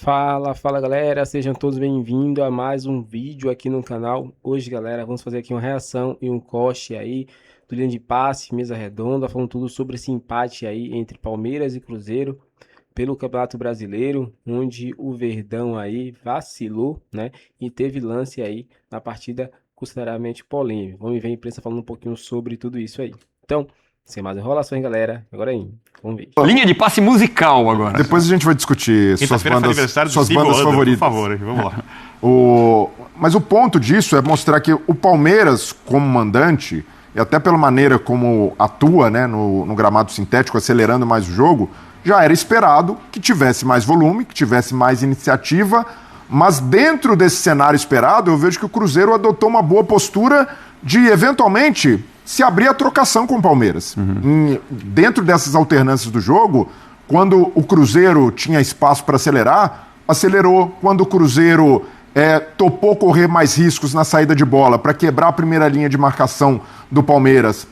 Fala galera, sejam todos bem-vindos a mais um vídeo aqui no canal. Hoje galera, vamos fazer aqui uma reação e um corte aí do linha de passe, mesa redonda, falando tudo sobre esse empate aí entre Palmeiras e Cruzeiro pelo Campeonato Brasileiro, onde o Verdão aí vacilou, né, e teve lance aí na partida consideravelmente polêmica. Vamos ver a imprensa falando um pouquinho sobre tudo isso aí. Então, sem mais enrolações galera, agora aí, vamos ver. Linha de passe musical agora. Depois a gente vai discutir suas bandas favoritas. Por favor, vamos lá. Mas o ponto disso é mostrar que o Palmeiras, como mandante, e até pela maneira como atua, né, no gramado sintético, acelerando mais o jogo, já era esperado que tivesse mais volume, que tivesse mais iniciativa, mas dentro desse cenário esperado, eu vejo que o Cruzeiro adotou uma boa postura de, eventualmente, se abrir a trocação com o Palmeiras. Dentro dessas alternâncias do jogo, quando o Cruzeiro tinha espaço para acelerar, acelerou. Quando o Cruzeiro topou correr mais riscos na saída de bola para quebrar a primeira linha de marcação do Palmeiras,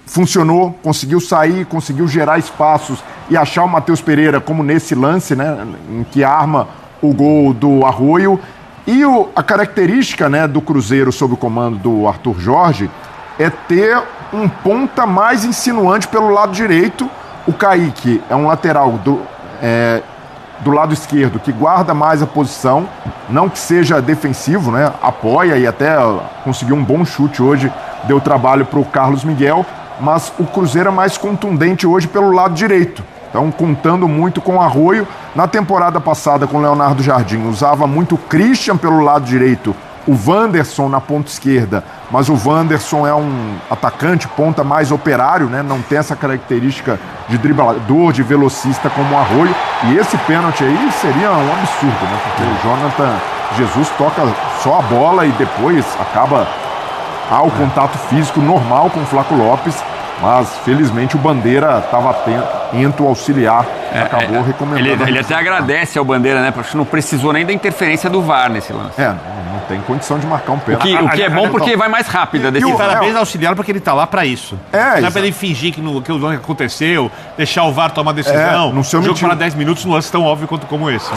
funcionou, conseguiu sair, conseguiu gerar espaços e achar o Matheus Pereira, como nesse lance, né, em que arma o gol do Arroio. E a característica, né, do Cruzeiro sob o comando do Arthur Jorge é ter um ponta mais insinuante pelo lado direito. O Kaique é um lateral do lado esquerdo que guarda mais a posição, não que seja defensivo, né? Apoia e até conseguiu um bom chute hoje, deu trabalho para o Carlos Miguel, mas o Cruzeiro é mais contundente hoje pelo lado direito. Então, contando muito com o Arroio. Na temporada passada, com o Leonardo Jardim, usava muito o Christian pelo lado direito, o Wanderson na ponta esquerda, mas o Wanderson é um atacante, ponta mais operário, né? Não tem essa característica de driblador, de velocista como o Arroio. E esse pênalti aí seria um absurdo, né? Porque o Jonathan Jesus toca só a bola e depois acaba o contato físico normal com o Flaco Lopes, mas felizmente o Bandeira estava atento, auxiliar, acabou recomendando. Ele até agradece ao Bandeira, né? Porque não precisou nem da interferência do VAR nesse lance. Não tem condição de marcar um pênalti. O que é bom porque vai mais rápido a decisão. Parabéns ao auxiliar porque ele tá lá pra isso. Não é pra ele fingir que o lance aconteceu, deixar o VAR tomar a decisão. No seu jogo para 10 minutos, num lance tão óbvio quanto como esse.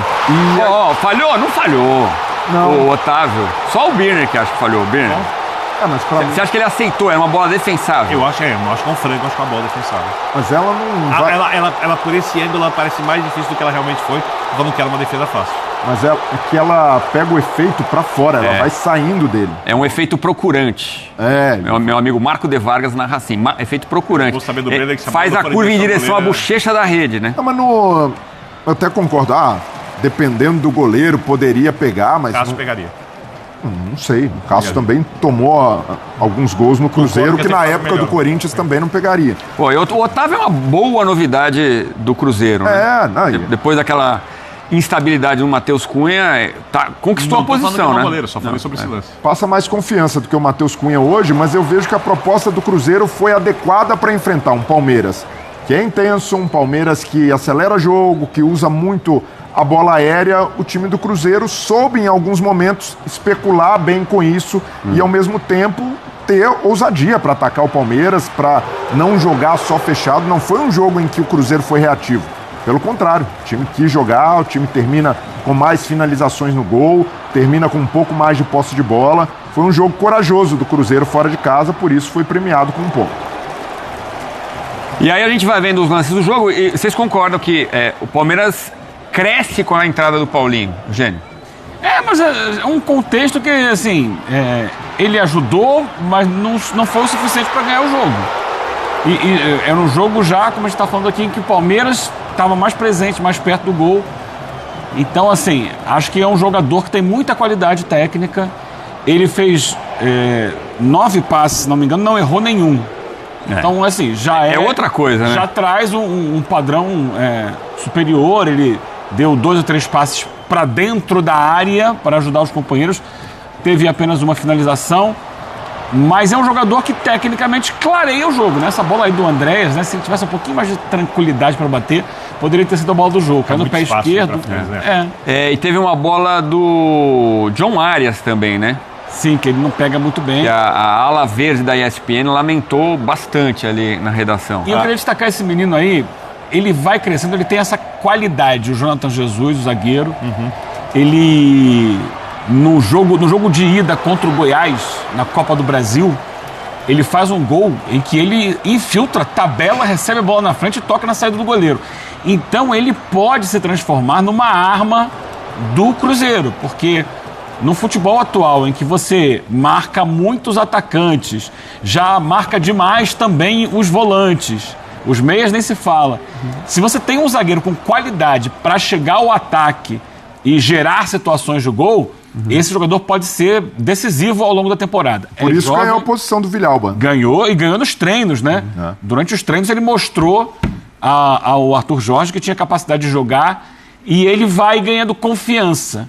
Falhou? Não falhou. Não. O Otávio. Só o Birner que acho que falhou. O Birner. Mas Você acha que ele aceitou? Era uma bola defensável? Eu acho que é um frango, acho que é uma bola defensável. Mas ela não vai... Ela, por esse ângulo, ela parece mais difícil do que ela realmente foi, falando que era uma defesa fácil. Mas é que ela pega o efeito pra fora, ela vai saindo dele. É um efeito procurante. Meu amigo Marco de Vargas narra assim, efeito procurante. Vou saber do Breno que faz a curva em direção à bochecha da rede, né? Não, mas eu até concordo. Dependendo do goleiro, poderia pegar, mas... Cássio pegaria. Não sei. O Cássio também tomou alguns gols no Cruzeiro que na época do Corinthians também não pegaria. O Otávio é uma boa novidade do Cruzeiro, né? Depois daquela instabilidade do Matheus Cunha, conquistou a posição, né? Goleiro, só falei sobre esse lance. Passa mais confiança do que o Matheus Cunha hoje, mas eu vejo que a proposta do Cruzeiro foi adequada para enfrentar um Palmeiras que é intenso, um Palmeiras que acelera jogo, que usa muito a bola aérea. O time do Cruzeiro soube em alguns momentos especular bem com isso e ao mesmo tempo ter ousadia para atacar o Palmeiras, para não jogar só fechado. Não foi um jogo em que o Cruzeiro foi reativo. Pelo contrário, o time quis jogar, o time termina com mais finalizações no gol, termina com um pouco mais de posse de bola. Foi um jogo corajoso do Cruzeiro fora de casa, por isso foi premiado com um ponto. E aí a gente vai vendo os lances do jogo e vocês concordam que o Palmeiras cresce com a entrada do Paulinho, Gênio? Mas é um contexto que, assim, ele ajudou, mas não foi o suficiente para ganhar o jogo. E era um jogo já, como a gente está falando aqui, em que o Palmeiras estava mais presente, mais perto do gol. Então, assim, acho que é um jogador que tem muita qualidade técnica. Ele fez 9 passes, se não me engano, não errou nenhum. Então, assim, já é outra coisa, né? Já traz um padrão superior. Ele deu 2 ou 3 passes para dentro da área para ajudar os companheiros. Teve apenas uma finalização. Mas é um jogador que tecnicamente clareia o jogo, né? Essa bola aí do Andréas, né? Se ele tivesse um pouquinho mais de tranquilidade para bater, poderia ter sido a bola do jogo. Caiu no pé esquerdo. E teve uma bola do John Arias também, né? Sim, que ele não pega muito bem. E a ala verde da ESPN lamentou bastante ali na redação. E eu queria destacar esse menino aí, ele vai crescendo, ele tem essa qualidade. O Jonathan Jesus, o zagueiro, ele, no jogo de ida contra o Goiás, na Copa do Brasil, ele faz um gol em que ele infiltra, tabela, recebe a bola na frente e toca na saída do goleiro. Então ele pode se transformar numa arma do Cruzeiro, porque no futebol atual, em que você marca muitos atacantes, já marca demais também os volantes, os meias nem se fala. Se você tem um zagueiro com qualidade para chegar ao ataque e gerar situações de gol, esse jogador pode ser decisivo ao longo da temporada. Por isso ganhou a posição do Villalba. Ganhou, e ganhou nos treinos, né? Durante os treinos ele mostrou ao Arthur Jorge que tinha capacidade de jogar, e ele vai ganhando confiança.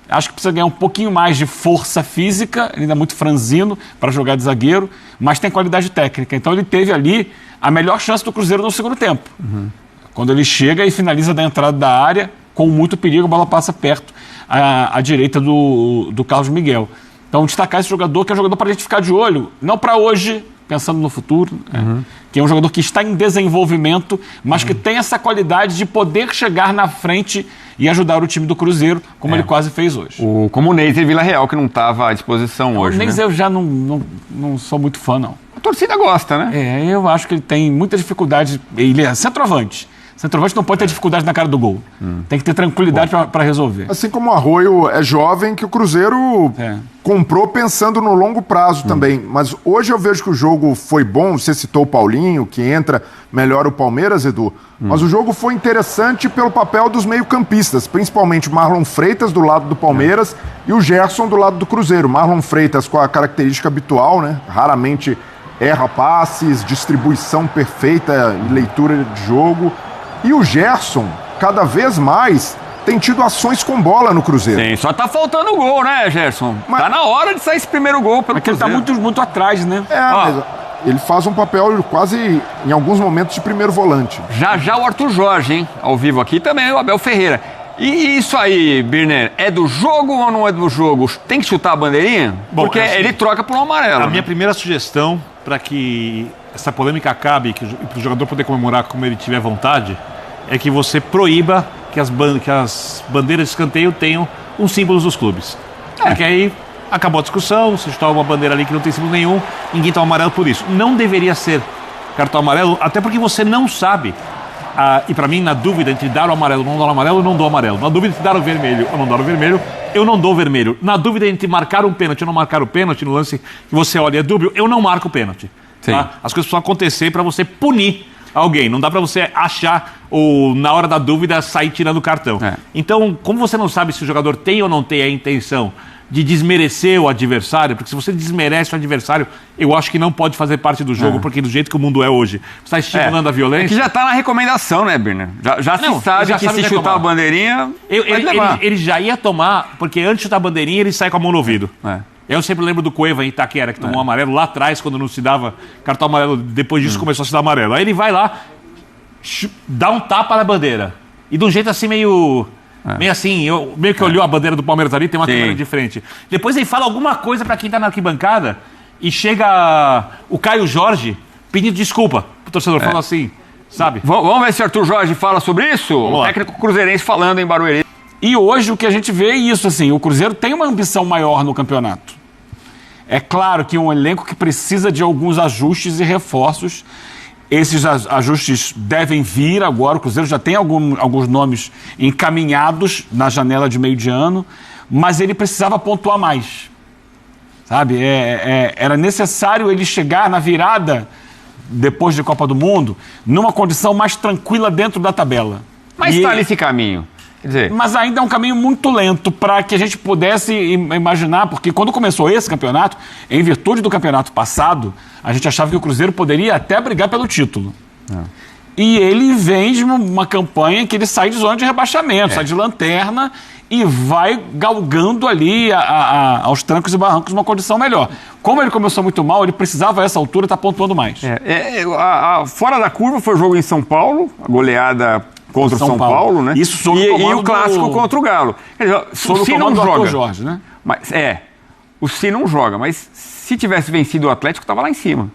Acho que precisa ganhar um pouquinho mais de força física, ele ainda é muito franzino para jogar de zagueiro, mas tem qualidade técnica. Então ele teve ali a melhor chance do Cruzeiro no segundo tempo. Quando ele chega e finaliza da entrada da área, com muito perigo, a bola passa perto à direita do Carlos Miguel. Então destacar esse jogador, que é um jogador para a gente ficar de olho, não para hoje, pensando no futuro, que é um jogador que está em desenvolvimento, mas que tem essa qualidade de poder chegar na frente e ajudar o time do Cruzeiro, como ele quase fez hoje. Como o Neiser Vila Real, que não estava à disposição hoje. O Neiser eu já não sou muito fã, não. A torcida gosta, né? Eu acho que ele tem muita dificuldade. Ele é centroavante. Centroavante não pode ter dificuldade na cara do gol. Tem que ter tranquilidade para resolver. Assim como o Arroio é jovem, que o Cruzeiro comprou pensando no longo prazo também. Mas hoje eu vejo que o jogo foi bom. Você citou o Paulinho, que entra, melhora o Palmeiras, Edu. Mas o jogo foi interessante pelo papel dos meio-campistas, principalmente Marlon Freitas do lado do Palmeiras e o Gerson do lado do Cruzeiro. Marlon Freitas com a característica habitual, né? Raramente erra passes, distribuição perfeita e leitura de jogo. E o Gerson, cada vez mais, tem tido ações com bola no Cruzeiro. Sim, só tá faltando o gol, né, Gerson? Mas tá na hora de sair esse primeiro gol pelo Cruzeiro. Ele tá muito atrás, né? Mas ele faz um papel quase, em alguns momentos, de primeiro volante. Já o Arthur Jorge, hein? Ao vivo aqui também, o Abel Ferreira. E isso aí, Birner, é do jogo ou não é do jogo? Tem que chutar a bandeirinha? Bom, porque ele troca por um amarelo. A minha primeira sugestão, para que essa polêmica acabe, para o jogador poder comemorar como ele tiver vontade, é que você proíba que as bandeiras de escanteio tenham os símbolos dos clubes. Porque aí acabou a discussão, se chutar uma bandeira ali que não tem símbolo nenhum, ninguém toma amarelo por isso. Não deveria ser cartão amarelo, até porque você não sabe. E para mim, na dúvida entre dar o amarelo, não dar o amarelo, eu não dou o amarelo. Na dúvida entre dar o vermelho ou não dar o vermelho, eu não dou o vermelho. Na dúvida entre marcar um pênalti ou não marcar o pênalti, no lance que você olha é dúbio, eu não marco o pênalti. Tá? As coisas precisam acontecer para você punir alguém. Não dá para você achar ou, na hora da dúvida, sair tirando o cartão. Então, como você não sabe se o jogador tem ou não tem a intenção de desmerecer o adversário, porque se você desmerece o adversário, eu acho que não pode fazer parte do jogo, porque do jeito que o mundo é hoje, você está estimulando a violência. É que já está na recomendação, né, Birner? Já se sabe que se chutar a bandeirinha, ele já ia tomar, porque antes de chutar a bandeirinha, ele sai com a mão no ouvido. Eu sempre lembro do Cueva em Itaquera, que tomou um amarelo lá atrás, quando não se dava cartão amarelo, depois disso começou a se dar amarelo. Aí ele vai lá, dá um tapa na bandeira. E de um jeito assim meio assim, meio que olhou a bandeira do Palmeiras ali, tem uma câmera de frente. Depois ele fala alguma coisa pra quem tá na arquibancada e chega o Caio Jorge pedindo desculpa pro torcedor, falando assim, sabe? Vamos ver se o Arthur Jorge fala sobre isso? O técnico cruzeirense falando em Barueri. E hoje o que a gente vê é isso, assim, o Cruzeiro tem uma ambição maior no campeonato. É claro que um elenco que precisa de alguns ajustes e reforços. Esses ajustes devem vir agora. O Cruzeiro já tem alguns nomes encaminhados na janela de meio de ano, mas ele precisava pontuar mais. Sabe? Era necessário ele chegar na virada, depois da Copa do Mundo, numa condição mais tranquila dentro da tabela. Mas está nesse caminho. Quer dizer, mas ainda é um caminho muito lento para que a gente pudesse imaginar, porque quando começou esse campeonato, em virtude do campeonato passado, a gente achava que o Cruzeiro poderia até brigar pelo título. E ele vem de uma campanha que ele sai de zona de rebaixamento, sai de lanterna e vai galgando ali aos trancos e barrancos uma condição melhor. Como ele começou muito mal, ele precisava a essa altura estar pontuando mais. Fora da curva foi o jogo em São Paulo, a goleada contra o São Paulo, né? Isso sob e o clássico contra o Galo. Quer dizer, sob o comando do Arthur Jorge, né? Mas, o Si não joga, mas se tivesse vencido o Atlético, estava lá em cima.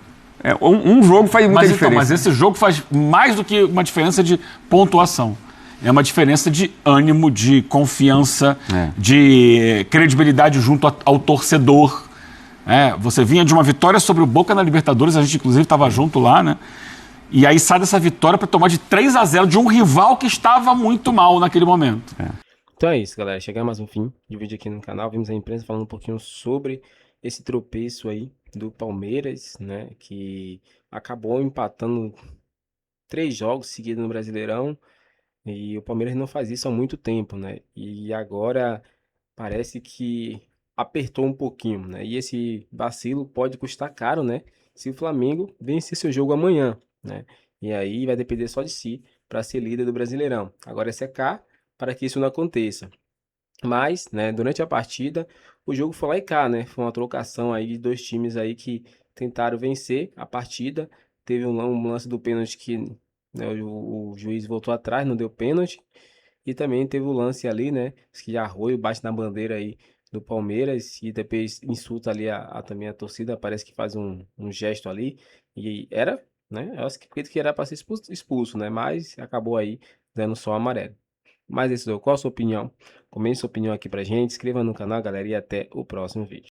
Um jogo faz muita diferença. Mas esse jogo faz mais do que uma diferença de pontuação. É uma diferença de ânimo, de confiança, de credibilidade junto ao torcedor. Você vinha de uma vitória sobre o Boca na Libertadores, a gente inclusive estava junto lá, né? E aí sai dessa vitória para tomar de 3-0 de um rival que estava muito mal naquele momento. Então é isso, galera. Chegamos ao fim de vídeo aqui no canal. Vimos a imprensa falando um pouquinho sobre esse tropeço aí do Palmeiras, né? Que acabou empatando 3 jogos seguidos no Brasileirão. E o Palmeiras não faz isso há muito tempo, né? E agora parece que apertou um pouquinho, né? E esse vacilo pode custar caro, né? Se o Flamengo vencer seu jogo amanhã, né? E aí vai depender só de si para ser líder do Brasileirão. Agora é secar para que isso não aconteça. Mas, né, durante a partida, o jogo foi lá e cá, né? Foi uma trocação aí de 2 times aí que tentaram vencer a partida. Teve um lance do pênalti que, né, o juiz voltou atrás, não deu pênalti. E também teve o lance ali, né? Que Arroio bate na bandeira aí do Palmeiras e depois insulta ali também a torcida. Parece que faz um gesto ali. E era, né? Eu acredito que era para ser expulso, né? Mas acabou aí dando só amarelo. Mas esse qual a sua opinião? Comente sua opinião aqui pra gente, inscreva no canal, galera, e até o próximo vídeo.